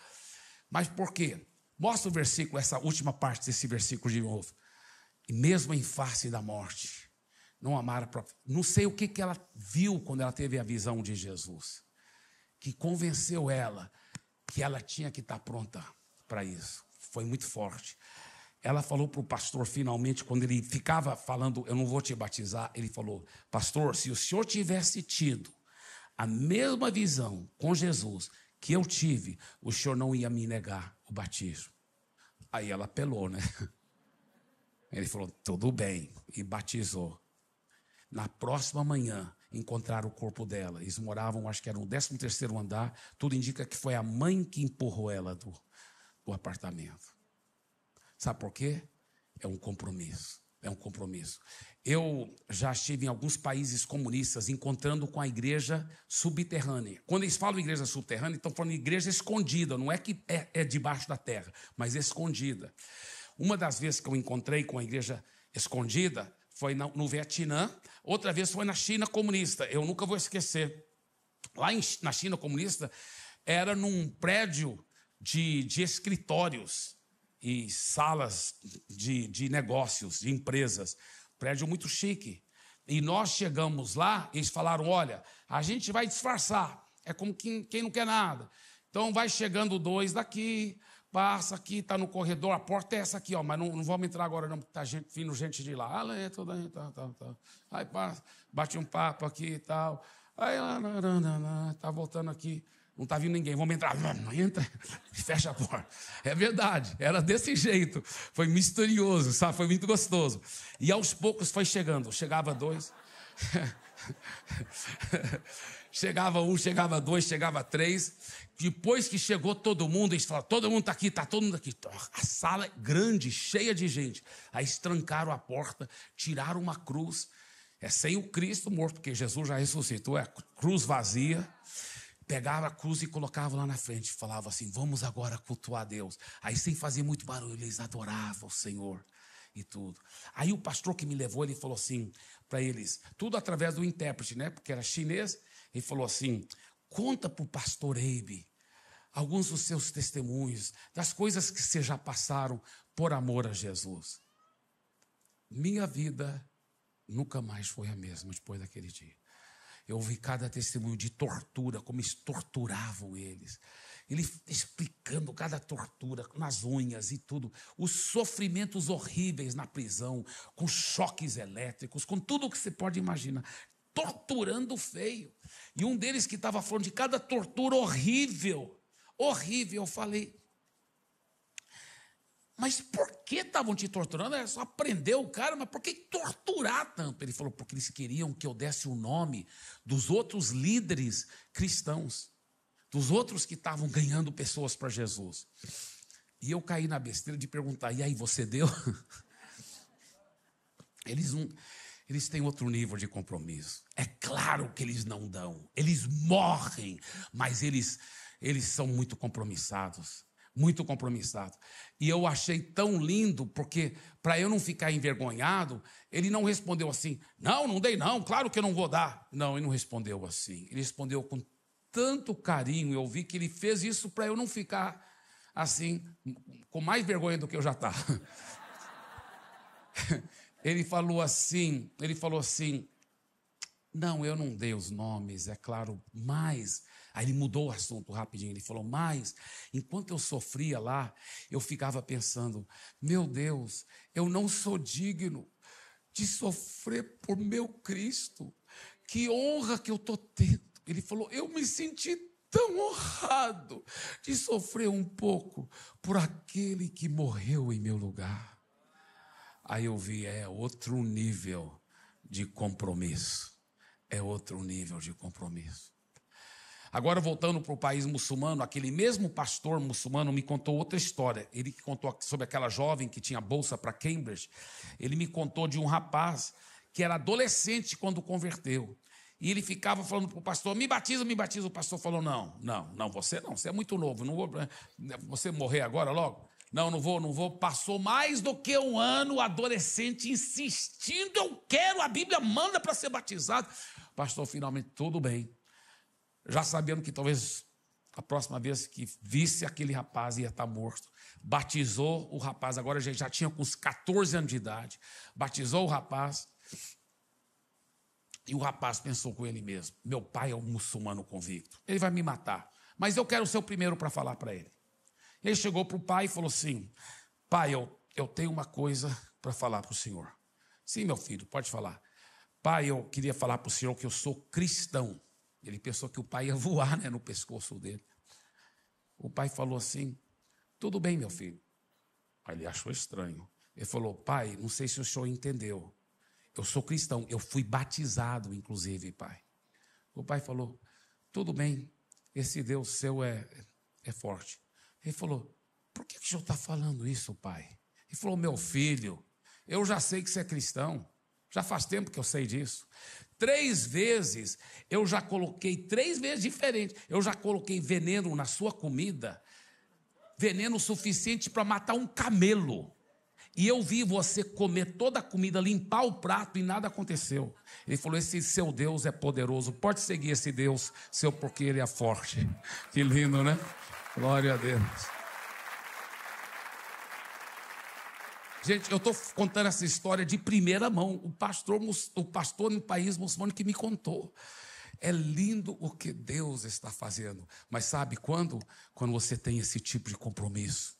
[SPEAKER 5] Mas por quê? Mostra o versículo, essa última parte desse versículo de novo. E mesmo em face da morte, não amar a própria... Não sei o que ela viu quando ela teve a visão de Jesus, que convenceu ela que ela tinha que estar pronta para isso. Foi muito forte. Ela falou para o pastor, finalmente, quando ele ficava falando, eu não vou te batizar, ele falou, pastor, se o senhor tivesse tido a mesma visão com Jesus que eu tive, o senhor não ia me negar o batismo. Aí ela apelou, né? Ele falou, tudo bem, e batizou. Na próxima manhã, encontraram o corpo dela. Eles moravam, acho que era no 13º andar. Tudo indica que foi a mãe que empurrou ela do apartamento. Sabe por quê? É um compromisso. É um compromisso. Eu já estive em alguns países comunistas encontrando com a igreja subterrânea. Quando eles falam igreja subterrânea, estão falando de igreja escondida. Não é que é debaixo da terra, mas escondida. Uma das vezes que eu encontrei com a igreja escondida foi no Vietnã, outra vez foi na China comunista. Eu nunca vou esquecer. Lá na China comunista, era num prédio de escritórios e salas de negócios, de empresas. Prédio muito chique. E nós chegamos lá, eles falaram, olha, a gente vai disfarçar. É como quem não quer nada. Então vai chegando 2 daqui, passa aqui, está no corredor, a porta é essa aqui, ó, mas não vamos entrar agora não, porque está vindo gente de lá. Tá. Aí passa, bate um papo aqui e tal. Aí tá voltando aqui. Não está vindo ninguém, vamos entrar. Não entra, fecha a porta. É verdade, era desse jeito. Foi misterioso, sabe? Foi muito gostoso. E aos poucos foi chegando. Chegava 2. Chegava 1, chegava 2, chegava 3. Depois que chegou todo mundo, eles falaram, todo mundo está aqui, está todo mundo aqui. A sala é grande, cheia de gente. Aí eles trancaram a porta, tiraram uma cruz. É sem o Cristo morto, porque Jesus já ressuscitou. É cruz vazia. Pegava a cruz e colocava lá na frente. Falava assim, vamos agora cultuar a Deus. Aí sem fazer muito barulho, eles adoravam o Senhor e tudo. Aí o pastor que me levou, ele falou assim para eles, tudo através do intérprete, né? Porque era chinês. Ele falou assim, conta para o pastor Abe alguns dos seus testemunhos, das coisas que vocês já passaram por amor a Jesus. Minha vida nunca mais foi a mesma depois daquele dia. Eu ouvi cada testemunho de tortura, como eles torturavam eles. Ele explicando cada tortura, nas unhas e tudo. Os sofrimentos horríveis na prisão, com choques elétricos, com tudo o que você pode imaginar. Torturando feio. E um deles que estava falando de cada tortura horrível. Horrível. Eu falei, mas por que estavam te torturando? Era só prender o cara, mas por que torturar tanto? Ele falou, porque eles queriam que eu desse o nome dos outros líderes cristãos, dos outros que estavam ganhando pessoas para Jesus. E eu caí na besteira de perguntar, e aí, você deu? Eles têm outro nível de compromisso. É claro que eles não dão, eles morrem, mas eles são muito compromissados. Muito compromissado. E eu achei tão lindo, porque para eu não ficar envergonhado, ele não respondeu assim, não dei não, claro que eu não vou dar. Não, ele não respondeu assim. Ele respondeu com tanto carinho, eu vi que ele fez isso para eu não ficar assim, com mais vergonha do que eu já estava. Ele falou assim, não, eu não dei os nomes, é claro, mas... Aí ele mudou o assunto rapidinho, ele falou, mas enquanto eu sofria lá, eu ficava pensando, meu Deus, eu não sou digno de sofrer por meu Cristo, que honra que eu estou tendo. Ele falou, eu me senti tão honrado de sofrer um pouco por aquele que morreu em meu lugar. Aí eu vi, é outro nível de compromisso, é outro nível de compromisso. Agora, voltando para o país muçulmano, aquele mesmo pastor muçulmano me contou outra história. Ele que contou sobre aquela jovem que tinha bolsa para Cambridge. Ele me contou de um rapaz que era adolescente quando converteu. E ele ficava falando para o pastor, me batiza, me batiza. O pastor falou, não, você é muito novo, não vou, você morrer agora logo? Não vou. Passou mais do que um ano, o adolescente insistindo, eu quero, a Bíblia manda para ser batizado. O pastor finalmente, tudo bem. Já sabendo que talvez a próxima vez que visse aquele rapaz ia estar morto. Batizou o rapaz, agora já tinha com uns 14 anos de idade. Batizou o rapaz. E o rapaz pensou com ele mesmo, meu pai é um muçulmano convicto, ele vai me matar, mas eu quero ser o primeiro para falar para ele. Ele chegou para o pai e falou assim, pai, eu tenho uma coisa para falar para o senhor. Sim, meu filho, pode falar. Pai, eu queria falar para o senhor que eu sou cristão. Ele pensou que o pai ia voar, né, no pescoço dele. O pai falou assim, tudo bem, meu filho. Aí ele achou estranho. Ele falou, pai, não sei se o senhor entendeu. Eu sou cristão, eu fui batizado, inclusive, pai. O pai falou, tudo bem, esse Deus seu é forte. Ele falou, por que o senhor está falando isso, pai? Ele falou, meu filho, eu já sei que você é cristão, já faz tempo que eu sei disso. 3 vezes, eu já coloquei, 3 vezes diferentes, eu já coloquei veneno na sua comida, veneno suficiente para matar um camelo. E eu vi você comer toda a comida, limpar o prato e nada aconteceu. Ele falou, esse seu Deus é poderoso, pode seguir esse Deus seu porque ele é forte. Que lindo, né? Glória a Deus. Gente, eu estou contando essa história de primeira mão. O pastor no país muçulmano que me contou. É lindo o que Deus está fazendo. Mas sabe quando? Quando você tem esse tipo de compromisso.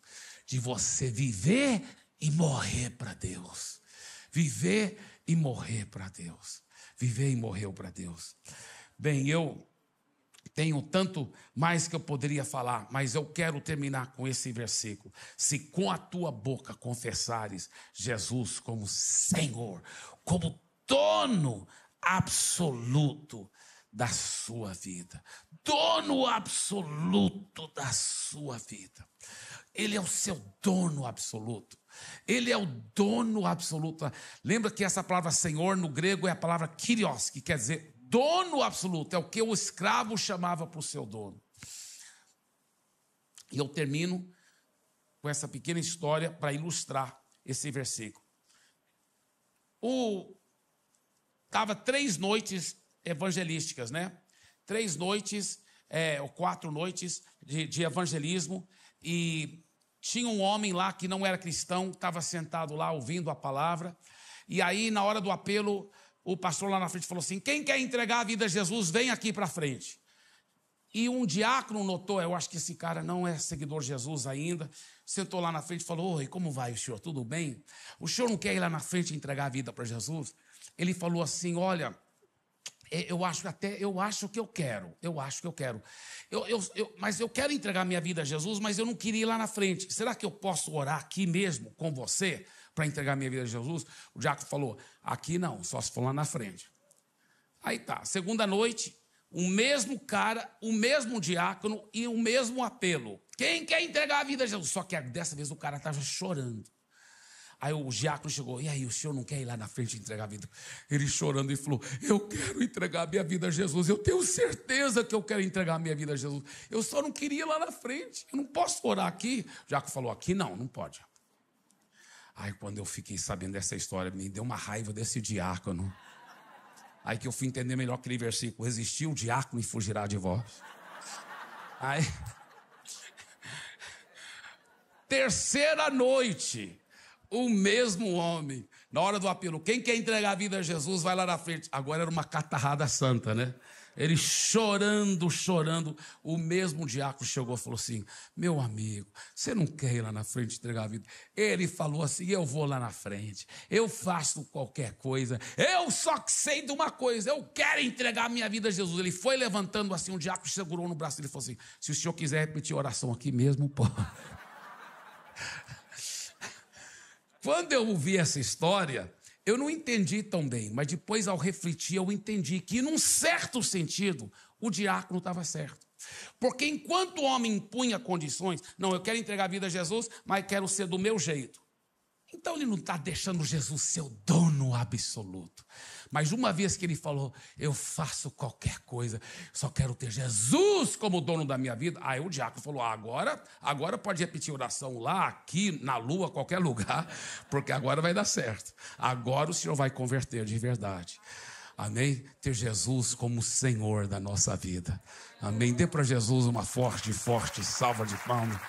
[SPEAKER 5] De você viver e morrer para Deus. Viver e morrer para Deus. Viver e morrer para Deus. Bem, eu tenho tanto mais que eu poderia falar, mas eu quero terminar com esse versículo. Se com a tua boca confessares Jesus como Senhor, como dono absoluto da sua vida. Dono absoluto da sua vida. Ele é o seu dono absoluto. Ele é o dono absoluto. Lembra que essa palavra Senhor no grego é a palavra Kyrios, que quer dizer dono absoluto. É o que o escravo chamava para o seu dono. E eu termino com essa pequena história para ilustrar esse versículo. Estava 3 noites evangelísticas, né? 3 noites, ou 4 noites de evangelismo, e tinha um homem lá que não era cristão, estava sentado lá ouvindo a palavra, e aí na hora do apelo, o pastor lá na frente falou assim, quem quer entregar a vida a Jesus, vem aqui para frente. E um diácono notou, eu acho que esse cara não é seguidor de Jesus ainda, sentou lá na frente e falou, oi, como vai o senhor, tudo bem? O senhor não quer ir lá na frente e entregar a vida para Jesus? Ele falou assim, olha, eu acho que eu quero, mas eu quero entregar minha vida a Jesus, mas eu não queria ir lá na frente. Será que eu posso orar aqui mesmo com você para entregar minha vida a Jesus? O diácono falou, aqui não, só se for lá na frente. Aí tá, segunda noite, o mesmo cara, o mesmo diácono e o mesmo apelo. Quem quer entregar a vida a Jesus? Só que dessa vez o cara estava chorando. Aí o diácono chegou, e aí, o senhor não quer ir lá na frente e entregar a vida? Ele chorando e falou, eu quero entregar a minha vida a Jesus, eu tenho certeza que eu quero entregar a minha vida a Jesus, eu só não queria ir lá na frente, eu não posso orar aqui. O diácono falou, aqui não pode. Aí quando eu fiquei sabendo dessa história, me deu uma raiva desse diácono. Aí que eu fui entender melhor aquele versículo, resistir o diácono e fugirá de vós. Aí, terceira noite, o mesmo homem, na hora do apelo, quem quer entregar a vida a Jesus, vai lá na frente. Agora era uma catarrada santa, né? Ele chorando, o mesmo diácono chegou e falou assim, meu amigo, você não quer ir lá na frente e entregar a vida? Ele falou assim, eu vou lá na frente, eu faço qualquer coisa, eu só sei de uma coisa, eu quero entregar a minha vida a Jesus. Ele foi levantando assim, um diácono segurou no braço dele e falou assim, se o senhor quiser repetir a oração aqui mesmo, pode. Quando eu ouvi essa história, eu não entendi tão bem, mas depois ao refletir eu entendi que num certo sentido o diácono estava certo. Porque enquanto o homem impunha condições, não, eu quero entregar a vida a Jesus, mas quero ser do meu jeito. Então ele não está deixando Jesus ser o dono absoluto. Mas uma vez que ele falou, eu faço qualquer coisa, só quero ter Jesus como dono da minha vida. Aí o diácono falou, agora pode repetir oração lá, aqui, na lua, qualquer lugar, porque agora vai dar certo. Agora o Senhor vai converter de verdade. Amém? Ter Jesus como Senhor da nossa vida. Amém? Dê para Jesus uma forte salva de palmas.